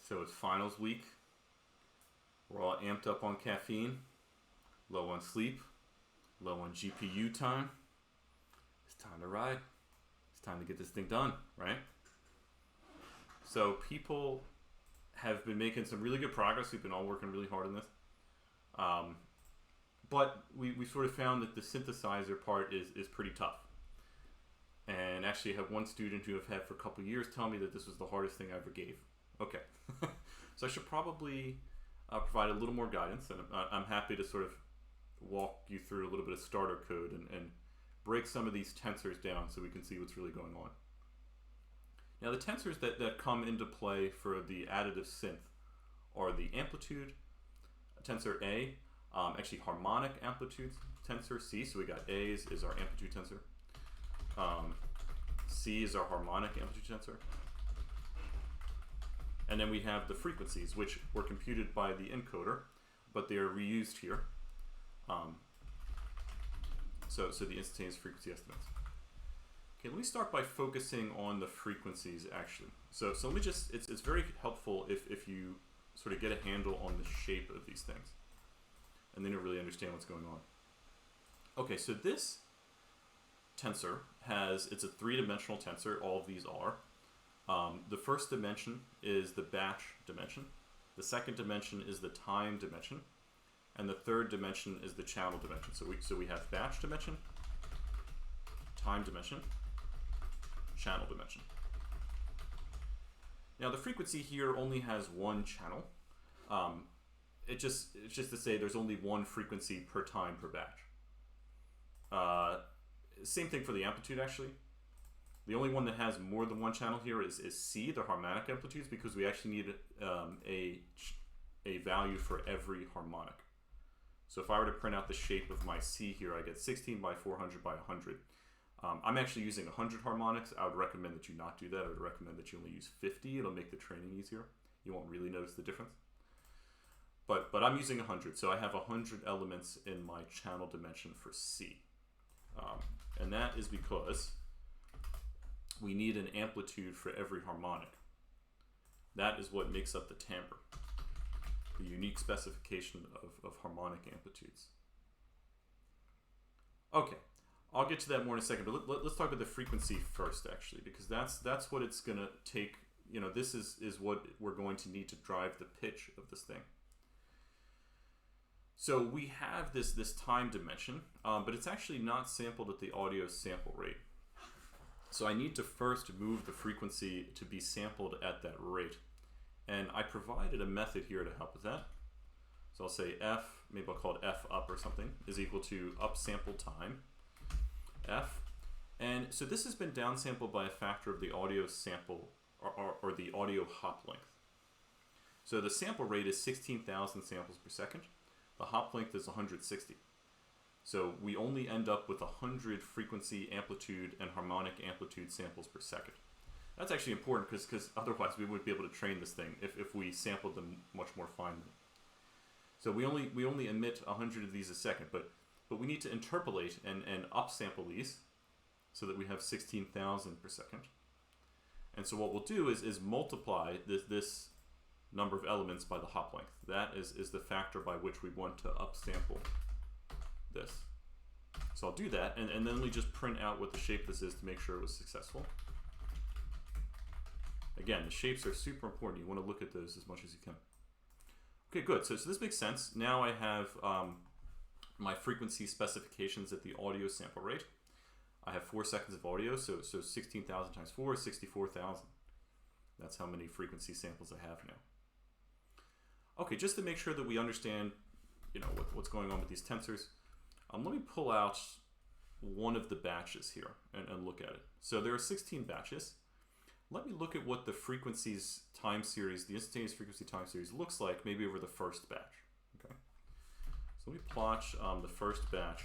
So it's finals week. We're all amped up on caffeine, low on sleep, low on GPU time. It's time to ride. It's time to get this thing done, right? So people have been making some really good progress. We've been all working really hard on this. But we sort of found that the synthesizer part is pretty tough. And actually I have one student who I've had for a couple of years tell me that this was the hardest thing I ever gave. Okay. So I should probably provide a little more guidance, and I'm happy to sort of walk you through a little bit of starter code and break some of these tensors down so we can see what's really going on. Now the tensors that come into play for the additive synth are the amplitude, tensor A, actually harmonic amplitudes, tensor C, so we got A is our amplitude tensor, C is our harmonic amplitude tensor, and then we have the frequencies, which were computed by the encoder, but they are reused here. So the instantaneous frequency estimates. Okay, let me start by focusing on the frequencies actually. So let me just, it's very helpful if you sort of get a handle on the shape of these things, and then you'll really understand what's going on. Okay, so this tensor it's a three-dimensional tensor, all of these are. The first dimension is the batch dimension, the second dimension is the time dimension, and the third dimension is the channel dimension. So we have batch dimension, time dimension, channel dimension. Now the frequency here only has one channel. It's just to say there's only one frequency per time per batch. Same thing for the amplitude actually. The only one that has more than one channel here is C, the harmonic amplitudes, because we actually need a value for every harmonic. So if I were to print out the shape of my C here, I get 16 by 400 by 100. I'm actually using 100 harmonics. I would recommend that you not do that. I would recommend that you only use 50. It'll make the training easier. You won't really notice the difference. But I'm using 100, so I have 100 elements in my channel dimension for C. And that is because we need an amplitude for every harmonic. That is what makes up the timbre, the unique specification of harmonic amplitudes. Okay, I'll get to that more in a second, but let's talk about the frequency first actually, because that's what it's going to take. You know, this is what we're going to need to drive the pitch of this thing. So we have this time dimension, but it's actually not sampled at the audio sample rate. So I need to first move the frequency to be sampled at that rate. And I provided a method here to help with that. So I'll say F, maybe I'll call it F up or something, is equal to upsample time, F. And so this has been downsampled by a factor of the audio sample, or the audio hop length. So the sample rate is 16,000 samples per second. The hop length is 160. So we only end up with 100 frequency, amplitude, and harmonic amplitude samples per second. That's actually important because otherwise we wouldn't be able to train this thing if we sampled them much more finely. So we only emit 100 of these a second, but we need to interpolate and upsample these so that we have 16,000 per second. And so what we'll do is multiply this number of elements by the hop length. That is the factor by which we want to upsample this. So I'll do that, and then we just print out what the shape this is to make sure it was successful. Again, the shapes are super important. You want to look at those as much as you can. Okay, good. So this makes sense. Now I have my frequency specifications at the audio sample rate. I have 4 seconds of audio, so 16,000 times 4 is 64,000. That's how many frequency samples I have now. Okay, just to make sure that we understand, you know, what's going on with these tensors, let me pull out one of the batches here and look at it. So there are 16 batches. Let me look at what the frequencies time series, the instantaneous frequency time series looks like maybe over the first batch. Okay. So let me plot the first batch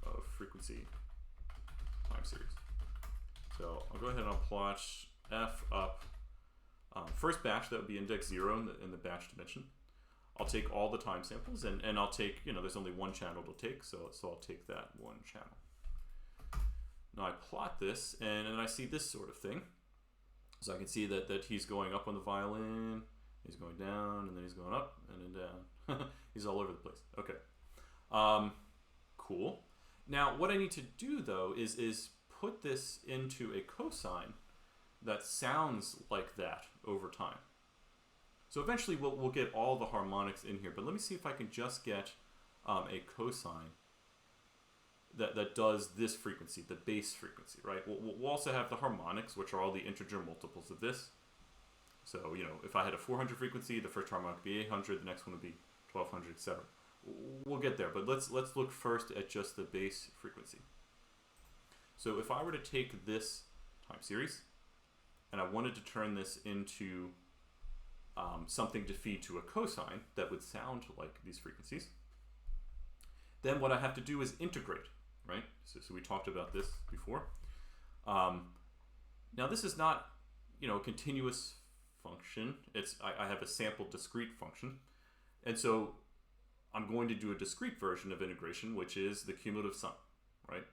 of frequency time series. So I'll go ahead and I'll plot F up. First batch, that would be index 0 in the batch dimension. I'll take all the time samples, and I'll take, you know, there's only one channel to take, so I'll take that one channel. Now I plot this, and I see this sort of thing. So I can see that he's going up on the violin, He's going down, and then he's going up, and then down. He's all over the place. Okay. Cool. Now, what I need to do, though, is put this into a cosine that sounds like that over time. So eventually we'll get all the harmonics in here, but let me see if I can just get a cosine that does this frequency, the base frequency, right? We'll also have the harmonics, which are all the integer multiples of this. So, you know, if I had a 400 frequency, the first harmonic would be 800, the next one would be 1200, etc. We'll get there, but let's look first at just the base frequency. So if I were to take this time series, and I wanted to turn this into something to feed to a cosine that would sound like these frequencies, then what I have to do is integrate, right? So we talked about this before. Now this is not, you know, a continuous function. I have a sample discrete function, and so I'm going to do a discrete version of integration, which is the cumulative sum, right?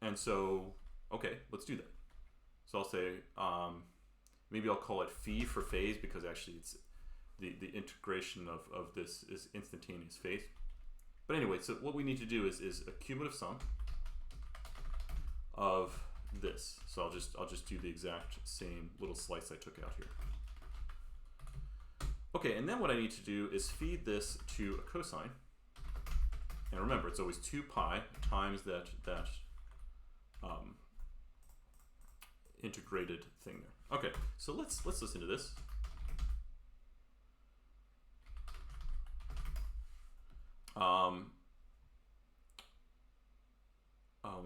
And so, okay, let's do that. So I'll say, maybe I'll call it phi for phase, because actually it's the integration of this is instantaneous phase. But anyway, so what we need to do is a cumulative sum of this. So I'll just do the exact same little slice I took out here. Okay, and then what I need to do is feed this to a cosine. And remember, it's always 2 pi times that integrated thing there. Okay, so let's listen to this.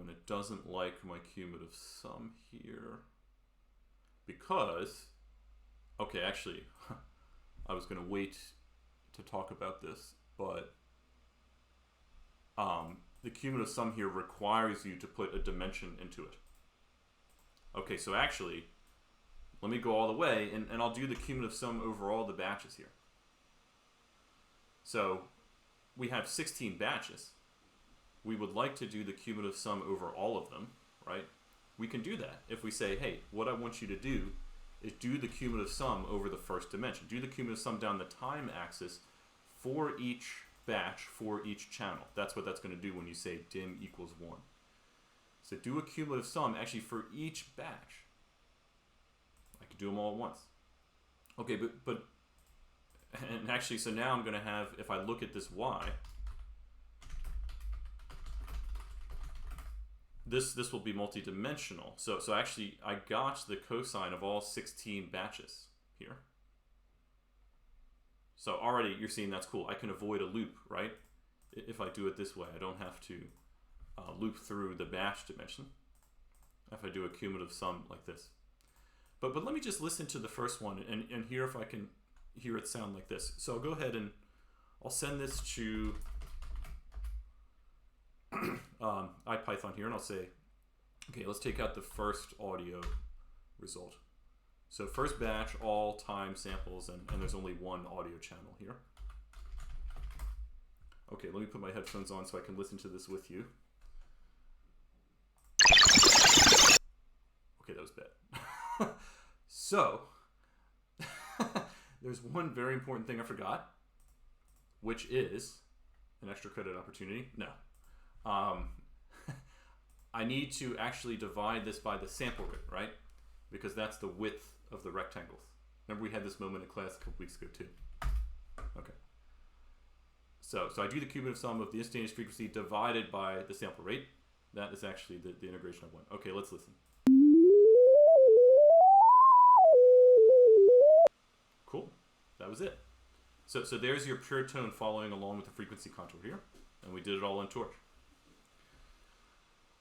And it doesn't like my cumulative sum here because, okay, actually, I was going to wait to talk about this, but the cumulative sum here requires you to put a dimension into it. Okay, so actually, let me go all the way, and I'll do the cumulative sum over all the batches here. So we have 16 batches. We would like to do the cumulative sum over all of them, right? We can do that if we say, hey, what I want you to do is do the cumulative sum over the first dimension. Do the cumulative sum down the time axis for each batch, for each channel. That's what that's going to do when you say dim equals 1. So do a cumulative sum actually for each batch. I could do them all at once. Okay, but and actually, so now I'm going to have, if I look at this y, this will be multidimensional. So actually, I got the cosine of all 16 batches here. So already you're seeing that's cool. I can avoid a loop, right? If I do it this way, I don't have to loop through the batch dimension if I do a cumulative sum like this. But let me just listen to the first one and hear if I can hear it sound like this. So I'll go ahead and I'll send this to IPython here, and I'll say, okay, let's take out the first audio result. So first batch, all time samples, and there's only one audio channel here. Okay, let me put my headphones on so I can listen to this with you. Okay, that was bad. So, there's one very important thing I forgot, which is an extra credit opportunity. No. I need to actually divide this by the sample rate, right? Because that's the width of the rectangles. Remember we had this moment in class a couple weeks ago too. Okay. So I do the cumulative sum of the instantaneous frequency divided by the sample rate. That is actually the integration I want. Okay, let's listen. Cool. That was it. So there's your pure tone following along with the frequency contour here. And we did it all in Torch.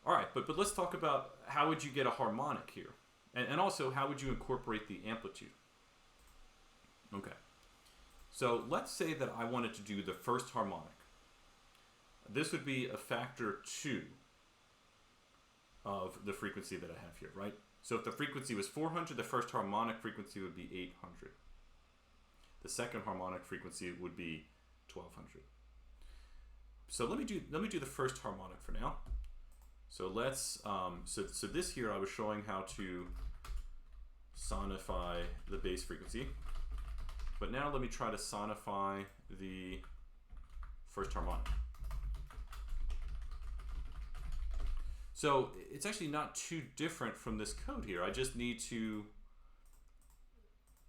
All right, but let's talk about how would you get a harmonic here? And also, how would you incorporate the amplitude? Okay. So let's say that I wanted to do the first harmonic. This would be a factor 2 of the frequency that I have here, right? So if the frequency was 400, the first harmonic frequency would be 800. The second harmonic frequency would be 1200. So let me do the first harmonic for now. So let's so this here I was showing how to sonify the base frequency. But now let me try to sonify the first harmonic. So it's actually not too different from this code here. I just need to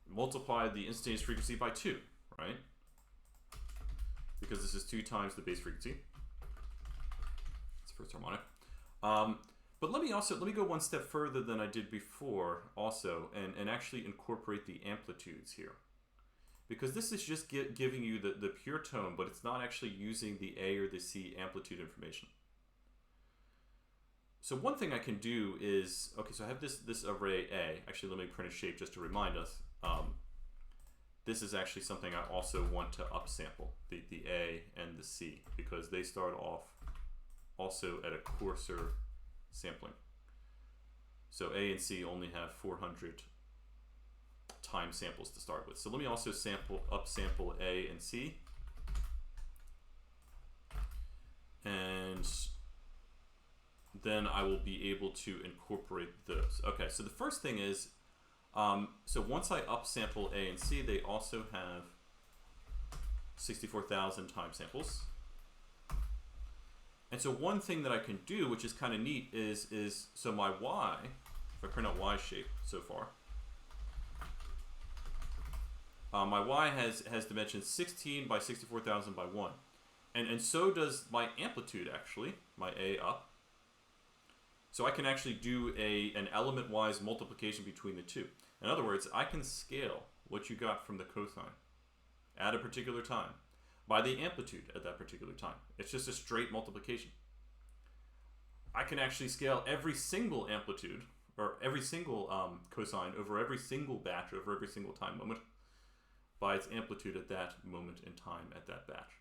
multiply the instantaneous frequency by 2, right? Because this is 2 times the base frequency. It's the first harmonic. But let me go one step further than I did before also, and actually incorporate the amplitudes here. Because this is just giving you the pure tone, but it's not actually using the A or the C amplitude information. So one thing I can do is, okay, so I have this array A. Actually, let me print a shape just to remind us. This is actually something I also want to upsample, the A and the C, because they start off also at a coarser sampling. So A and C only have 400 time samples to start with. So let me also upsample A and C. And then I will be able to incorporate those. Okay, so the first thing is, so once I upsample A and C, they also have 64,000 time samples. And so one thing that I can do, which is kind of neat, is so my Y, if I print out Y shape so far, my Y has dimensions 16 by 64,000 by 1. And so does my amplitude, actually, my A up. So I can actually do an element-wise multiplication between the two. In other words, I can scale what you got from the cosine at a particular time by the amplitude at that particular time. It's just a straight multiplication. I can actually scale every single amplitude, or every single cosine over every single batch, over every single time moment, by its amplitude at that moment in time at that batch.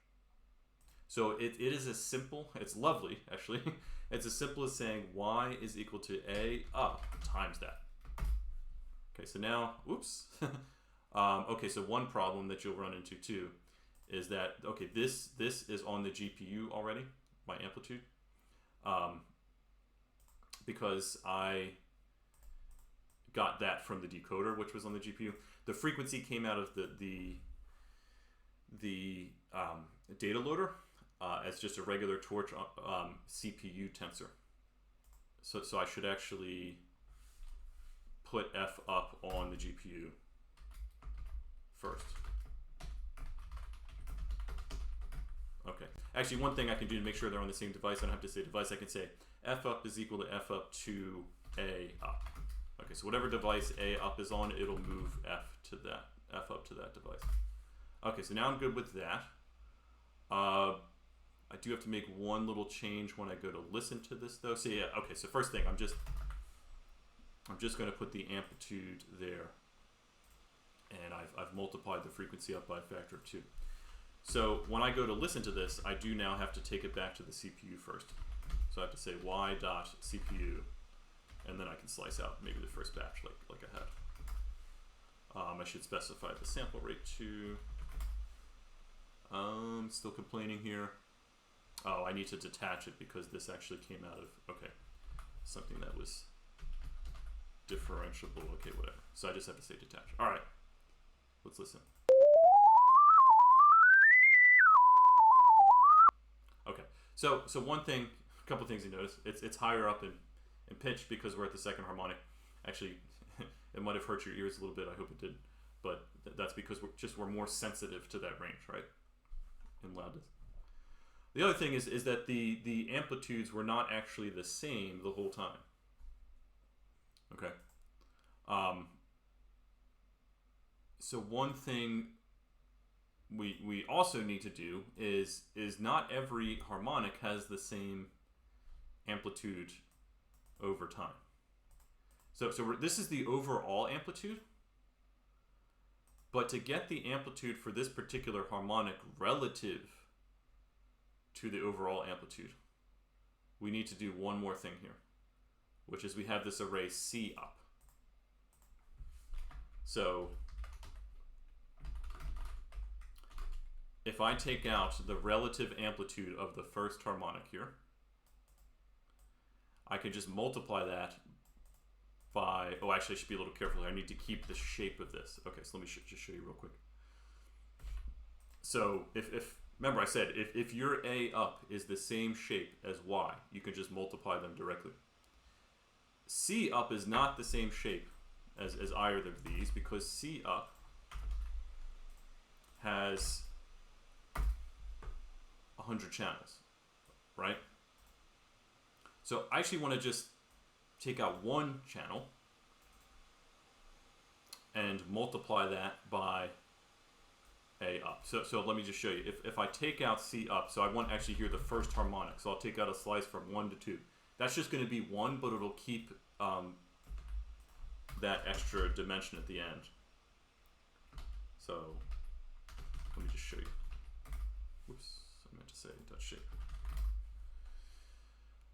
So it is as simple, it's lovely actually, it's as simple as saying Y is equal to A up times that. Okay, so now, oops. Okay, so one problem that you'll run into too is that, okay, this is on the GPU already, my amplitude, because I got that from the decoder, which was on the GPU. The frequency came out of the data loader as just a regular Torch CPU tensor. So I should actually put F up on the GPU first. Okay. Actually, one thing I can do to make sure they're on the same device, I don't have to say device, I can say F up is equal to F up to A up. Okay, so whatever device A up is on, it'll move F up to that device. Okay, so now I'm good with that. I do have to make one little change when I go to listen to this though. So yeah, okay, so first thing, I'm just going to put the amplitude there, and I've multiplied the frequency up by a factor of 2. So when I go to listen to this, I do now have to take it back to the CPU first. So I have to say y.cpu, and then I can slice out maybe the first batch like I had. I should specify the sample rate too. Still complaining here. Oh, I need to detach it because this actually came out of, okay, something that was differentiable, okay, whatever. So I just have to say detach. All right, let's listen. Okay, so one thing, a couple things you notice, it's higher up in pitch because we're at the second harmonic. Actually, it might have hurt your ears a little bit, I hope it didn't, but that's because we're more sensitive to that range, right, in loudness. The other thing is that the amplitudes were not actually the same the whole time. Okay. So one thing we also need to do is not every harmonic has the same amplitude over time. So this is the overall amplitude, but to get the amplitude for this particular harmonic relative to the overall amplitude, we need to do one more thing here, which is we have this array C up. So if I take out the relative amplitude of the first harmonic here, I can just multiply that by, oh, actually I should be a little careful here. I need to keep the shape of this. Okay, so let me just show you real quick. So if remember I said if your A up is the same shape as Y, you can just multiply them directly. C up is not the same shape as either of these, because C up has 100 channels, right? So I actually want to just take out one channel and multiply that by A up. So let me just show you. If I take out C up, so I want actually here the first harmonic, so I'll take out a slice from 1 to 2. That's just going to be 1, but it'll keep that extra dimension at the end. So let me just show you. Whoops, I meant to say dot shape.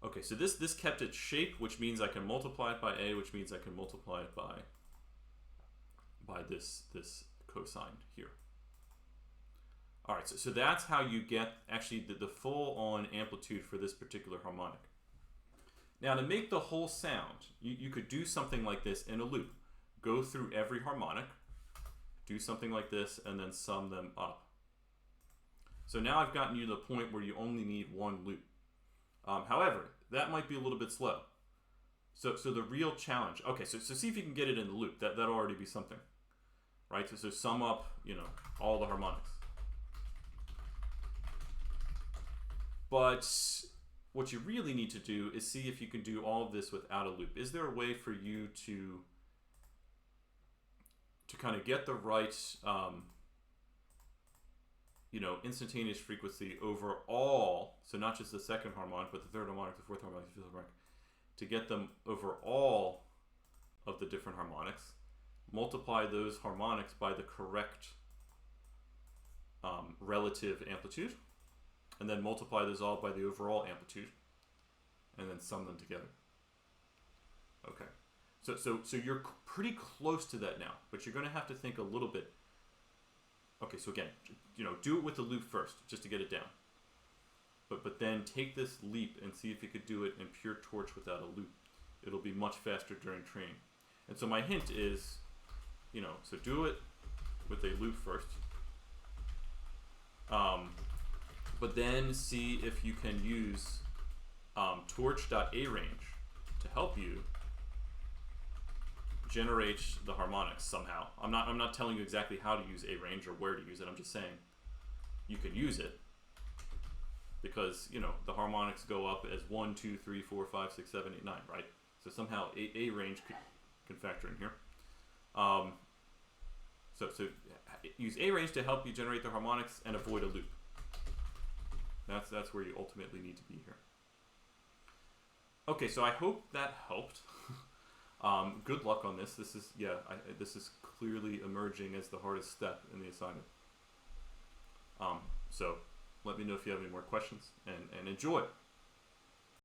Okay, so this kept its shape, which means I can multiply it by A, which means I can multiply it by this cosine here. All right, so that's how you get actually the full-on amplitude for this particular harmonic. Now, to make the whole sound, you could do something like this in a loop. Go through every harmonic, do something like this, and then sum them up. So now I've gotten you to the point where you only need one loop. However, that might be a little bit slow. So the real challenge, okay, so see if you can get it in the loop. That'll already be something, right? So sum up, all the harmonics. But what you really need to do is see if you can do all of this without a loop. Is there a way for you to kind of get the right, instantaneous frequency over all, so not just the second harmonic, but the third harmonic, the fourth harmonic, the fifth harmonic, to get them over all of the different harmonics, multiply those harmonics by the correct relative amplitude, and then multiply those all by the overall amplitude, and then sum them together. Okay, so you're pretty close to that now, but you're going to have to think a little bit. Okay, so again, do it with the loop first, just to get it down. But then take this leap and see if you could do it in PyTorch without a loop. It'll be much faster during training. And so my hint is, so do it with a loop first. But then see if you can use torch.arange to help you generate the harmonics somehow. I'm not telling you exactly how to use arange or where to use it. I'm just saying you can use it, because the harmonics go up as 1, 2, 3, 4, 5, 6, 7, 8, 9, right? So somehow arange can factor in here. So use arange to help you generate the harmonics and avoid a loop. That's where you ultimately need to be here. Okay, so I hope that helped. Good luck on this. This is clearly emerging as the hardest step in the assignment. So let me know if you have any more questions, and enjoy.